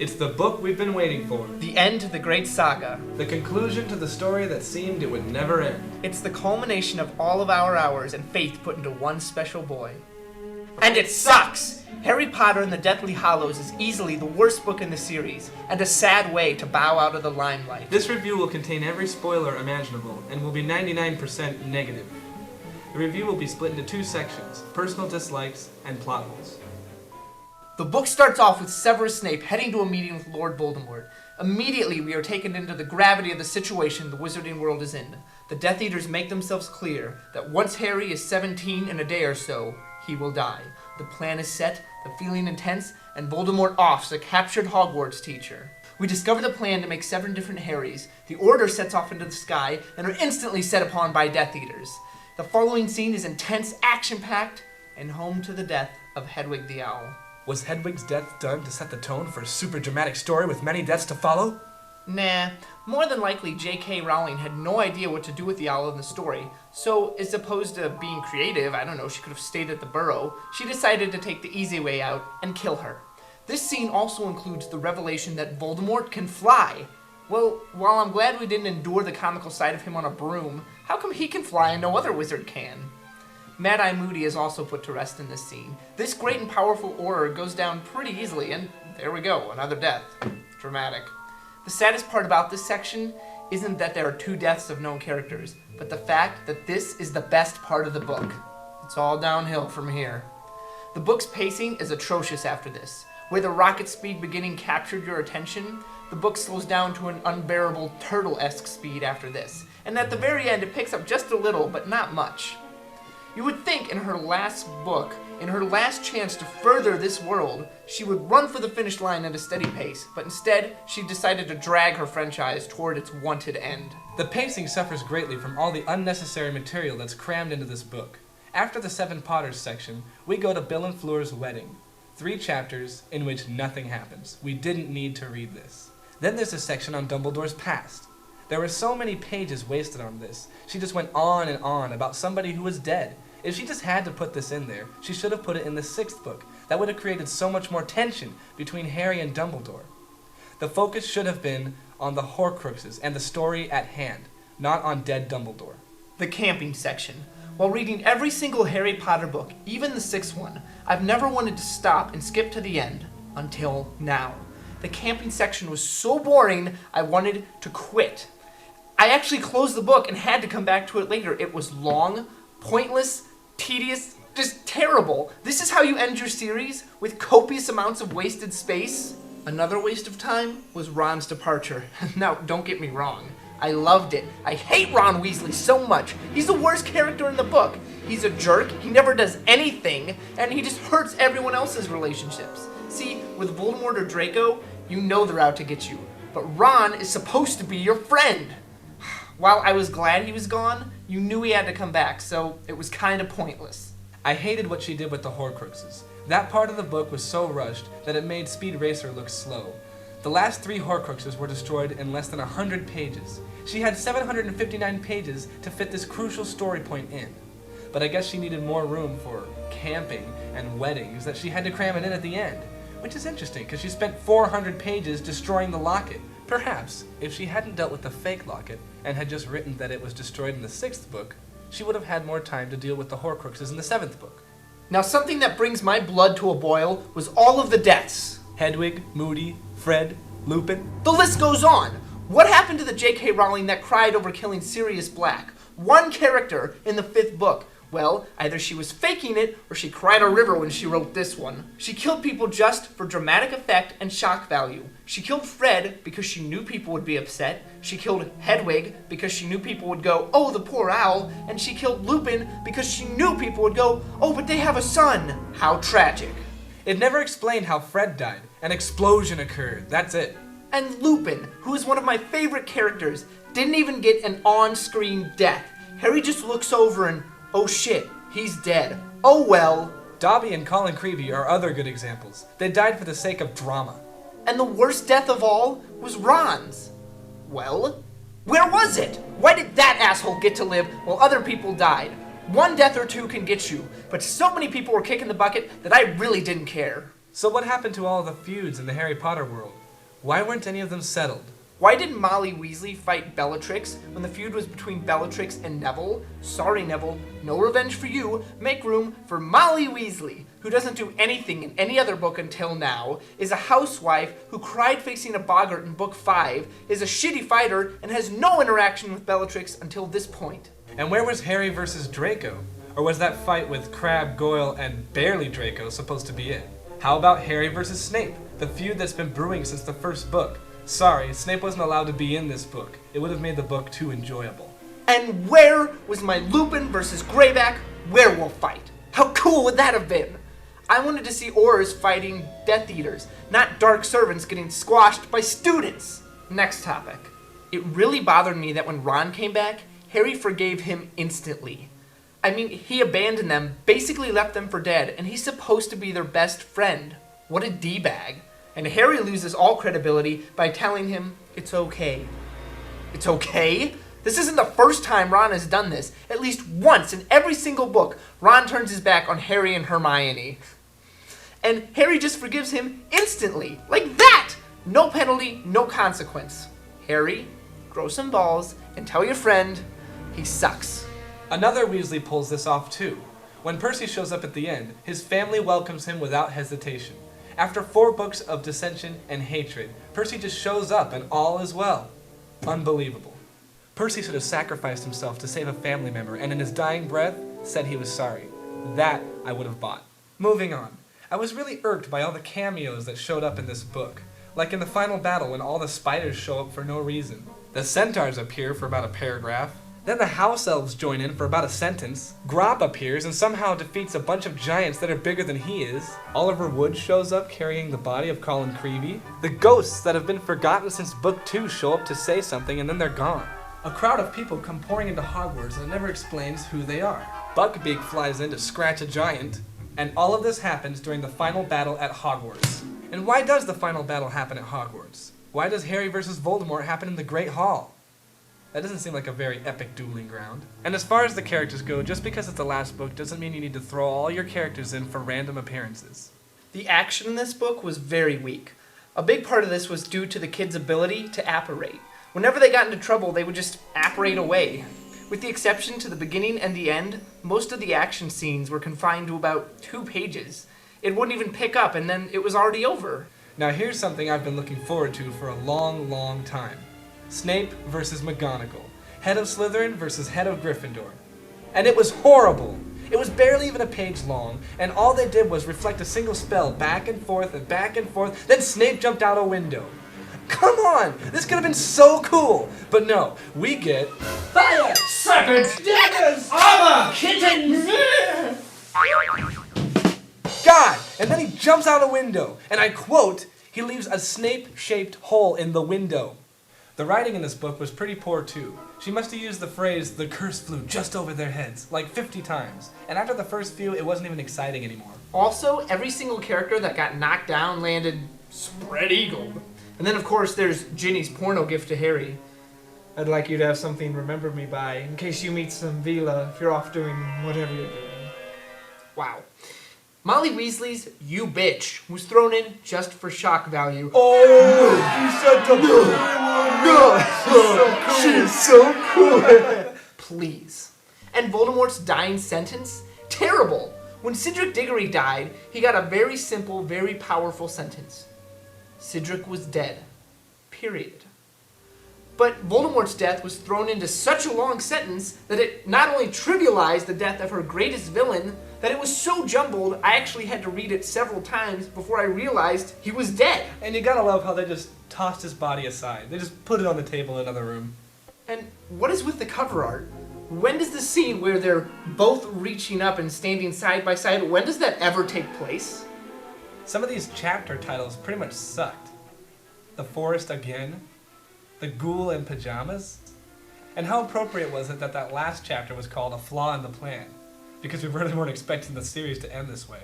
It's the book we've been waiting for. The end to the great saga. The conclusion to the story that seemed it would never end. It's the culmination of all of our hours and faith put into one special boy. And it sucks! Harry Potter and the Deathly Hallows is easily the worst book in the series, and a sad way to bow out of the limelight. This review will contain every spoiler imaginable, and will be 99% negative. The review will be split into two sections, personal dislikes and plot holes. The book starts off with Severus Snape heading to a meeting with Lord Voldemort. Immediately, we are taken into the gravity of the situation the wizarding world is in. The Death Eaters make themselves clear that once Harry is 17 in a day or so, he will die. The plan is set, the feeling intense, and Voldemort offs a captured Hogwarts teacher. We discover the plan to make 7 different Harrys. The Order sets off into the sky and are instantly set upon by Death Eaters. The following scene is intense, action-packed, and home to the death of Hedwig the Owl. Was Hedwig's death done to set the tone for a super dramatic story with many deaths to follow? Nah, more than likely J.K. Rowling had no idea what to do with the owl in the story, so as opposed to being creative, I don't know, she could have stayed at the burrow, she decided to take the easy way out and kill her. This scene also includes the revelation that Voldemort can fly. Well, while I'm glad we didn't endure the comical side of him on a broom, how come he can fly and no other wizard can? Mad-Eye Moody is also put to rest in this scene. This great and powerful order goes down pretty easily, and there we go, another death. Dramatic. The saddest part about this section isn't that there are 2 deaths of known characters, but the fact that this is the best part of the book. It's all downhill from here. The book's pacing is atrocious after this. Where the rocket speed beginning captured your attention, the book slows down to an unbearable turtle-esque speed after this, and at the very end it picks up just a little, but not much. You would think in her last book, in her last chance to further this world, she would run for the finish line at a steady pace, but instead, she decided to drag her franchise toward its wanted end. The pacing suffers greatly from all the unnecessary material that's crammed into this book. After the 7 Potters section, we go to Bill and Fleur's wedding. 3 chapters in which nothing happens. We didn't need to read this. Then there's a section on Dumbledore's past. There were so many pages wasted on this. She just went on and on about somebody who was dead. If she just had to put this in there, she should have put it in the 6th book. That would have created so much more tension between Harry and Dumbledore. The focus should have been on the Horcruxes and the story at hand, not on dead Dumbledore. The camping section. While reading every single Harry Potter book, even the 6th one, I've never wanted to stop and skip to the end, until now. The camping section was so boring, I wanted to quit. I actually closed the book and had to come back to it later. It was long, pointless, tedious, just terrible. This is how you end your series? With copious amounts of wasted space? Another waste of time was Ron's departure. Now, don't get me wrong. I loved it. I hate Ron Weasley so much. He's the worst character in the book. He's a jerk, he never does anything, and he just hurts everyone else's relationships. See, with Voldemort or Draco, you know they're out to get you. But Ron is supposed to be your friend. While I was glad he was gone, you knew he had to come back, so it was kind of pointless. I hated what she did with the Horcruxes. That part of the book was so rushed that it made Speed Racer look slow. The last 3 Horcruxes were destroyed in less than 100 pages. She had 759 pages to fit this crucial story point in. But I guess she needed more room for camping and weddings that she had to cram it in at the end. Which is interesting, because she spent 400 pages destroying the locket. Perhaps, if she hadn't dealt with the fake locket, and had just written that it was destroyed in the 6th book, she would have had more time to deal with the Horcruxes in the 7th book. Now something that brings my blood to a boil was all of the deaths. Hedwig, Moody, Fred, Lupin. The list goes on. What happened to the J.K. Rowling that cried over killing Sirius Black? One character in the 5th book. Well, either she was faking it, or she cried a river when she wrote this one. She killed people just for dramatic effect and shock value. She killed Fred because she knew people would be upset. She killed Hedwig because she knew people would go, oh, the poor owl. And she killed Lupin because she knew people would go, oh, but they have a son. How tragic. It never explained how Fred died. An explosion occurred. That's it. And Lupin, who is one of my favorite characters, didn't even get an on-screen death. Harry just looks over and, oh shit, he's dead. Oh well. Dobby and Colin Creevey are other good examples. They died for the sake of drama. And the worst death of all was Ron's. Well, where was it? Why did that asshole get to live while other people died? 1 death or 2 can get you, but so many people were kicking the bucket that I really didn't care. So what happened to all the feuds in the Harry Potter world? Why weren't any of them settled? Why did Molly Weasley fight Bellatrix when the feud was between Bellatrix and Neville? Sorry, Neville, no revenge for you. Make room for Molly Weasley, who doesn't do anything in any other book until now, is a housewife who cried facing a boggart in book 5, is a shitty fighter, and has no interaction with Bellatrix until this point. And where was Harry versus Draco? Or was that fight with Crabbe, Goyle, and barely Draco supposed to be it? How about Harry versus Snape, the feud that's been brewing since the first book? Sorry, Snape wasn't allowed to be in this book. It would have made the book too enjoyable. And where was my Lupin versus Greyback werewolf fight? How cool would that have been? I wanted to see Aurors fighting Death Eaters, not dark servants getting squashed by students. Next topic. It really bothered me that when Ron came back, Harry forgave him instantly. I mean, he abandoned them, basically left them for dead, and he's supposed to be their best friend. What a D-bag. And Harry loses all credibility by telling him, it's okay. It's okay? This isn't the first time Ron has done this. At least once in every single book, Ron turns his back on Harry and Hermione. And Harry just forgives him instantly, like that! No penalty, no consequence. Harry, grow some balls and tell your friend he sucks. Another Weasley pulls this off too. When Percy shows up at the end, his family welcomes him without hesitation. After 4 books of dissension and hatred, Percy just shows up and all is well. Unbelievable. Percy should have sacrificed himself to save a family member and in his dying breath said he was sorry. That I would have bought. Moving on. I was really irked by all the cameos that showed up in this book. Like in the final battle when all the spiders show up for no reason. The centaurs appear for about a paragraph. Then the house elves join in for about a sentence. Grop appears and somehow defeats a bunch of giants that are bigger than he is. Oliver Wood shows up carrying the body of Colin Creevey. The ghosts that have been forgotten since book 2 show up to say something and then they're gone. A crowd of people come pouring into Hogwarts and it never explains who they are. Buckbeak flies in to scratch a giant. And all of this happens during the final battle at Hogwarts. And why does the final battle happen at Hogwarts? Why does Harry versus Voldemort happen in the Great Hall? That doesn't seem like a very epic dueling ground. And as far as the characters go, just because it's the last book doesn't mean you need to throw all your characters in for random appearances. The action in this book was very weak. A big part of this was due to the kids' ability to apparate. Whenever they got into trouble, they would just apparate away. With the exception to the beginning and the end, most of the action scenes were confined to about 2 pages. It wouldn't even pick up and then it was already over. Now here's something I've been looking forward to for a long, long time. Snape versus McGonagall. Head of Slytherin versus head of Gryffindor. And it was horrible! It was barely even a page long, and all they did was reflect a single spell back and forth, then Snape jumped out a window. Come on! This could have been so cool! But no, we get Fire! Serpents! Daggers! Armor! Kittens! God! And then he jumps out a window, and I quote, he leaves a Snape-shaped hole in the window. The writing in this book was pretty poor too. She must have used the phrase, the curse flew just over their heads, like 50 times. And after the first few, it wasn't even exciting anymore. Also, every single character that got knocked down landed spread eagled. And then of course there's Ginny's porno gift to Harry. I'd like you to have something to remember me by, in case you meet some Vila if you're off doing whatever you're doing. Wow. Molly Weasley's "You Bitch" was thrown in just for shock value. Oh! You said to No! She's so cool! Please. And Voldemort's dying sentence? Terrible! When Cedric Diggory died, he got a very simple, very powerful sentence. Cedric was dead. Period. But Voldemort's death was thrown into such a long sentence that it not only trivialized the death of her greatest villain, that it was so jumbled I actually had to read it several times before I realized he was dead. And you gotta love how they just tossed his body aside. They just put it on the table in another room. And what is with the cover art? When does the scene where they're both reaching up and standing side by side, when does that ever take place? Some of these chapter titles pretty much sucked. The Forest Again, The Ghoul in Pajamas, and how appropriate was it that that last chapter was called A Flaw in the Plan? Because we really weren't expecting the series to end this way.